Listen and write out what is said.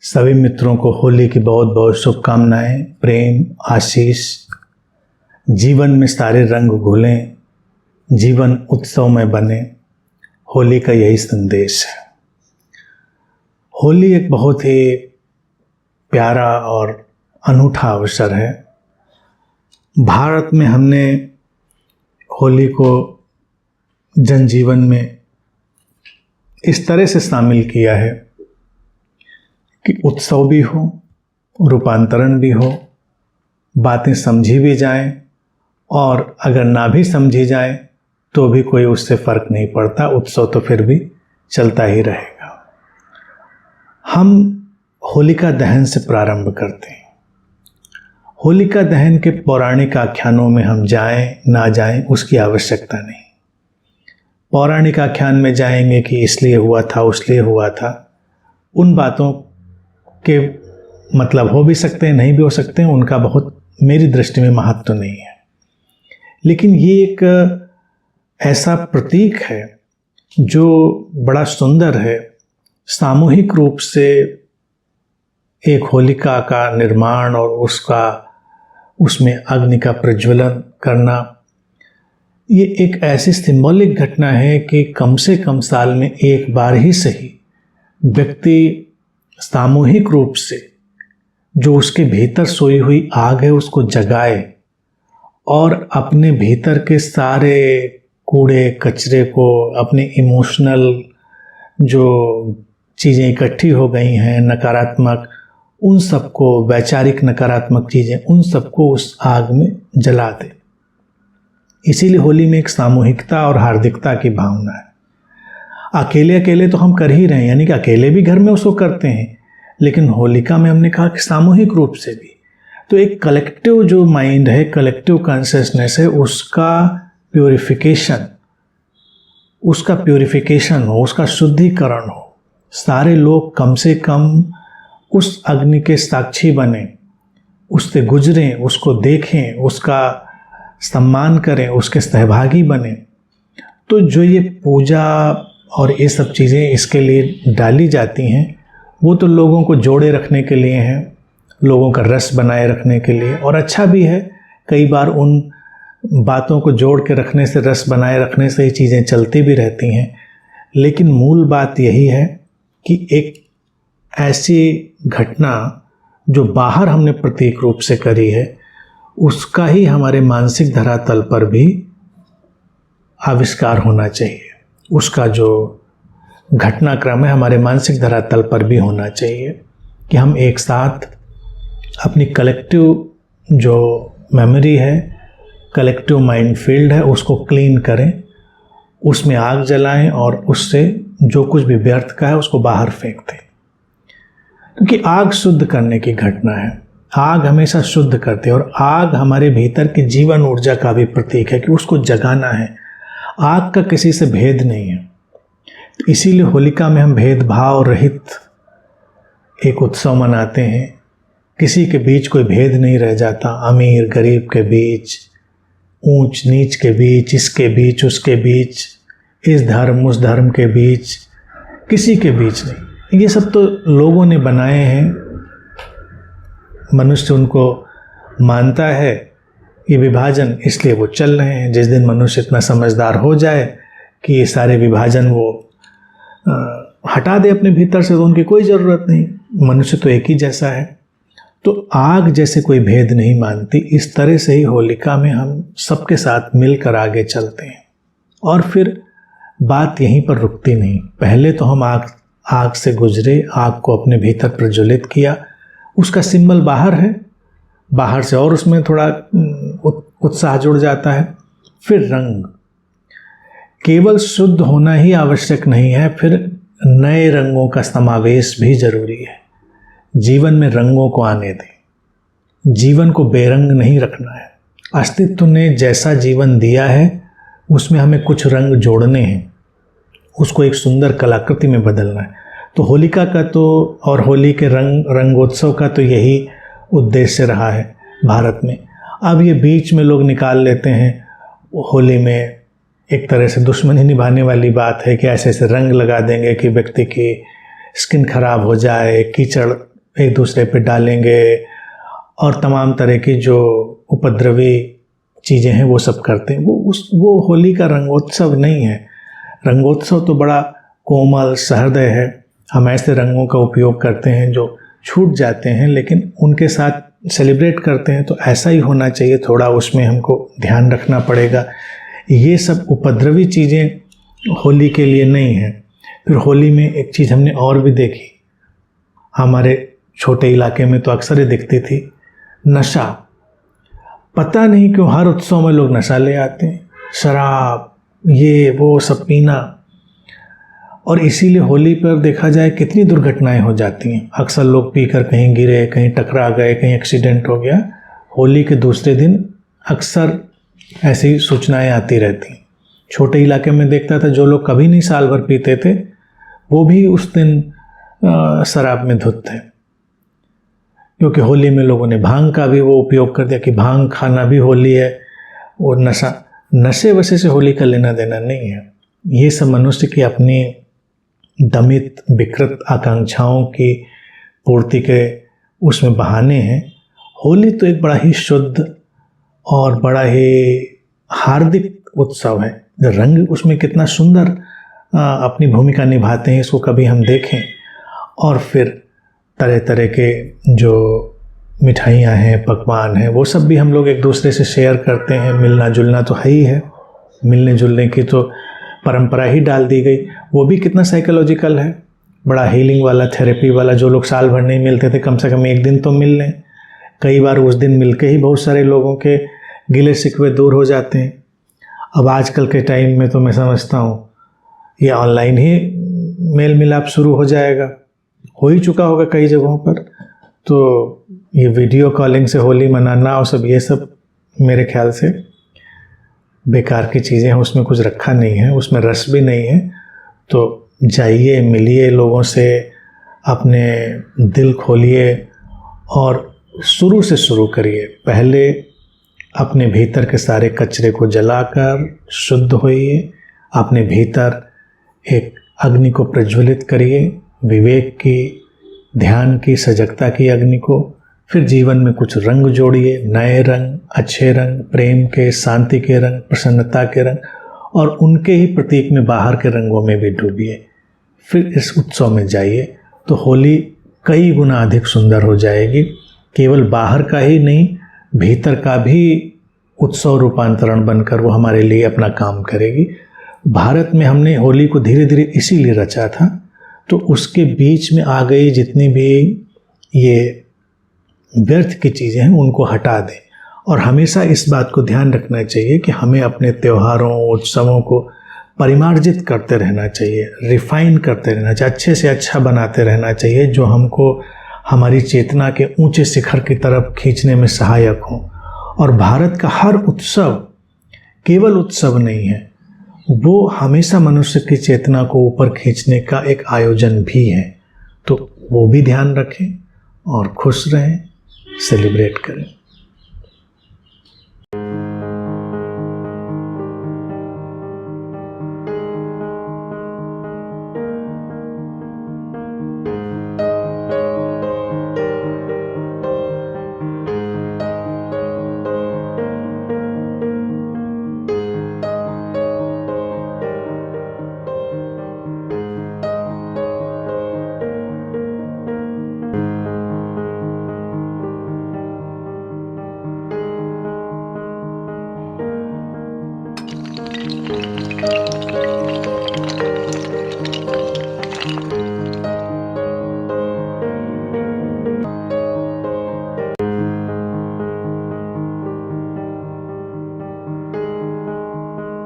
सभी मित्रों को होली की बहुत बहुत शुभकामनाएं। प्रेम, आशीष, जीवन में सारे रंग घुलें, जीवन उत्सवमय बने। होली का यही संदेश है। होली एक बहुत ही प्यारा और अनूठा अवसर है। भारत में हमने होली को जनजीवन में इस तरह से शामिल किया है कि उत्सव भी हो, रूपांतरण भी हो, बातें समझी भी जाएं और अगर ना भी समझी जाए तो भी कोई उससे फ़र्क नहीं पड़ता, उत्सव तो फिर भी चलता ही रहेगा। हम होलिका दहन से प्रारंभ करते हैं। होलिका दहन के पौराणिक आख्यानों में हम जाएं ना जाएं उसकी आवश्यकता नहीं। पौराणिक आख्यान में जाएंगे कि इसलिए हुआ था, उसलिए हुआ था, उन बातों के मतलब हो भी सकते हैं, नहीं भी हो सकते हैं, उनका बहुत मेरी दृष्टि में महत्व तो नहीं है। लेकिन ये एक ऐसा प्रतीक है जो बड़ा सुंदर है। सामूहिक रूप से एक होलिका का निर्माण और उसमें अग्नि का प्रज्वलन करना, ये एक ऐसी सिंबॉलिक घटना है कि कम से कम साल में एक बार ही सही व्यक्ति सामूहिक रूप से जो उसके भीतर सोई हुई आग है उसको जगाए और अपने भीतर के सारे कूड़े कचरे को, अपने इमोशनल जो चीज़ें इकट्ठी हो गई हैं नकारात्मक, उन सबको, वैचारिक नकारात्मक चीज़ें, उन सबको उस आग में जला दे। इसीलिए होली में एक सामूहिकता और हार्दिकता की भावना है। अकेले अकेले तो हम कर ही रहे हैं, यानी कि अकेले भी घर में उसको करते हैं, लेकिन होलिका में हमने कहा कि सामूहिक रूप से भी। तो एक कलेक्टिव जो माइंड है, कलेक्टिव कॉन्शियसनेस है, उसका प्योरिफिकेशन हो, उसका शुद्धिकरण हो। सारे लोग कम से कम उस अग्नि के साक्षी बने, उससे गुजरें, उसको देखें, उसका सम्मान करें, उसके सहभागी बने। तो जो ये पूजा और ये सब चीज़ें इसके लिए डाली जाती हैं, वो तो लोगों को जोड़े रखने के लिए हैं, लोगों का रस बनाए रखने के लिए, और अच्छा भी है। कई बार उन बातों को जोड़ के रखने से, रस बनाए रखने से ये चीज़ें चलती भी रहती हैं। लेकिन मूल बात यही है कि एक ऐसी घटना जो बाहर हमने प्रतीक रूप से करी है, उसका ही हमारे मानसिक धरातल पर भी आविष्कार होना चाहिए। उसका जो घटनाक्रम है हमारे मानसिक धरातल पर भी होना चाहिए कि हम एक साथ अपनी कलेक्टिव जो मेमोरी है, कलेक्टिव माइंड फील्ड है, उसको क्लीन करें, उसमें आग जलाएं और उससे जो कुछ भी व्यर्थ का है उसको बाहर फेंक दें। क्योंकि आग शुद्ध करने की घटना है। आग हमेशा शुद्ध करती है और आग हमारे भीतर की जीवन ऊर्जा का भी प्रतीक है कि उसको जगाना है। आग का किसी से भेद नहीं है। तो इसीलिए होलिका में हम भेदभाव रहित एक उत्सव मनाते हैं। किसी के बीच कोई भेद नहीं रह जाता, अमीर गरीब के बीच, ऊंच नीच के बीच, इसके बीच उसके बीच, इस धर्म उस धर्म के बीच, किसी के बीच नहीं। ये सब तो लोगों ने बनाए हैं, मनुष्य उनको मानता है, ये विभाजन, इसलिए वो चल रहे हैं। जिस दिन मनुष्य इतना समझदार हो जाए कि ये सारे विभाजन वो हटा दे अपने भीतर से, तो उनकी कोई ज़रूरत नहीं, मनुष्य तो एक ही जैसा है। तो आग जैसे कोई भेद नहीं मानती, इस तरह से ही होलिका में हम सबके साथ मिलकर आगे चलते हैं। और फिर बात यहीं पर रुकती नहीं। पहले तो हम आग से गुजरे, आग को अपने भीतर प्रज्वलित किया, उसका सिंबल बाहर है, बाहर से और उसमें थोड़ा उत्साह जुड़ जाता है। फिर रंग, केवल शुद्ध होना ही आवश्यक नहीं है, फिर नए रंगों का समावेश भी जरूरी है। जीवन में रंगों को आने दें, जीवन को बेरंग नहीं रखना है। अस्तित्व ने जैसा जीवन दिया है उसमें हमें कुछ रंग जोड़ने हैं, उसको एक सुंदर कलाकृति में बदलना है। तो होलिका का तो और होली के रंगोत्सव का तो यही उद्देश्य रहा है भारत में। अब ये बीच में लोग निकाल लेते हैं, होली में एक तरह से दुश्मनी निभाने वाली बात है कि ऐसे ऐसे रंग लगा देंगे कि व्यक्ति की स्किन खराब हो जाए, कीचड़ एक दूसरे पे डालेंगे और तमाम तरह की जो उपद्रवी चीज़ें हैं वो सब करते हैं। वो होली का रंगोत्सव नहीं है। रंगोत्सव तो बड़ा कोमल सहृदय है। हम ऐसे रंगों का उपयोग करते हैं जो छूट जाते हैं, लेकिन उनके साथ सेलिब्रेट करते हैं तो ऐसा ही होना चाहिए। थोड़ा उसमें हमको ध्यान रखना पड़ेगा। ये सब उपद्रवी चीज़ें होली के लिए नहीं है। फिर होली में एक चीज़ हमने और भी देखी, हमारे छोटे इलाके में तो अक्सर ही दिखती थी, नशा। पता नहीं क्यों हर उत्सव में लोग नशा ले आते हैं, शराब ये वो सब पीना, और इसीलिए होली पर देखा जाए कितनी दुर्घटनाएं हो जाती हैं। अक्सर लोग पीकर कहीं गिरे, कहीं टकरा गए, कहीं एक्सीडेंट हो गया। होली के दूसरे दिन अक्सर ऐसी सूचनाएं आती रहती। छोटे इलाके में देखता था जो लोग कभी नहीं साल भर पीते थे वो भी उस दिन शराब में धुत थे, क्योंकि होली में लोगों ने भांग का भी वो उपयोग कर दिया कि भांग खाना भी होली है। और नशे वशे से होली का लेना देना नहीं है। ये सब मनुष्य की अपनी दमित विकृत आकांक्षाओं की पूर्ति के उसमें बहाने हैं। होली तो एक बड़ा ही शुद्ध और बड़ा ही हार्दिक उत्सव है। रंग उसमें कितना सुंदर अपनी भूमिका निभाते हैं, इसको कभी हम देखें। और फिर तरह तरह के जो मिठाइयाँ हैं, पकवान हैं, वो सब भी हम लोग एक दूसरे से शेयर करते हैं। मिलना जुलना तो है ही है, मिलने जुलने की तो परंपरा ही डाल दी गई। वो भी कितना साइकोलॉजिकल है, बड़ा हीलिंग वाला, थेरेपी वाला। जो लोग साल भर नहीं मिलते थे कम से कम एक दिन तो मिल लें। कई बार उस दिन मिलके ही बहुत सारे लोगों के गिले शिकवे दूर हो जाते हैं। अब आजकल के टाइम में तो मैं समझता हूँ ये ऑनलाइन ही मेल मिलाप शुरू हो जाएगा, हो ही चुका होगा कई जगहों पर। तो ये वीडियो कॉलिंग से होली मनाना और सब, ये सब मेरे ख्याल से बेकार की चीज़ें हैं, उसमें कुछ रखा नहीं है, उसमें रस भी नहीं है। तो जाइए, मिलिए लोगों से, अपने दिल खोलिए और शुरू से शुरू करिए। पहले अपने भीतर के सारे कचरे को जलाकर शुद्ध होइए, अपने भीतर एक अग्नि को प्रज्वलित करिए, विवेक की, ध्यान की, सजगता की अग्नि को। फिर जीवन में कुछ रंग जोड़िए, नए रंग, अच्छे रंग, प्रेम के, शांति के रंग, प्रसन्नता के रंग, और उनके ही प्रतीक में बाहर के रंगों में भी डूबिए। फिर इस उत्सव में जाइए तो होली कई गुना अधिक सुंदर हो जाएगी। केवल बाहर का ही नहीं, भीतर का भी उत्सव रूपांतरण बनकर वो हमारे लिए अपना काम करेगी। भारत में हमने होली को धीरे धीरे इसीलिए रचा था, तो उसके बीच में आ गई जितनी भी ये व्यर्थ की चीज़ें हैं उनको हटा दें। और हमेशा इस बात को ध्यान रखना चाहिए कि हमें अपने त्योहारों, उत्सवों को परिमार्जित करते रहना चाहिए, रिफाइन करते रहना चाहिए, अच्छे से अच्छा बनाते रहना चाहिए, जो हमको हमारी चेतना के ऊंचे शिखर की तरफ खींचने में सहायक हो। और भारत का हर उत्सव केवल उत्सव नहीं है, वो हमेशा मनुष्य की चेतना को ऊपर खींचने का एक आयोजन भी है। तो वो भी ध्यान रखें और खुश रहें, सेलिब्रेट करें।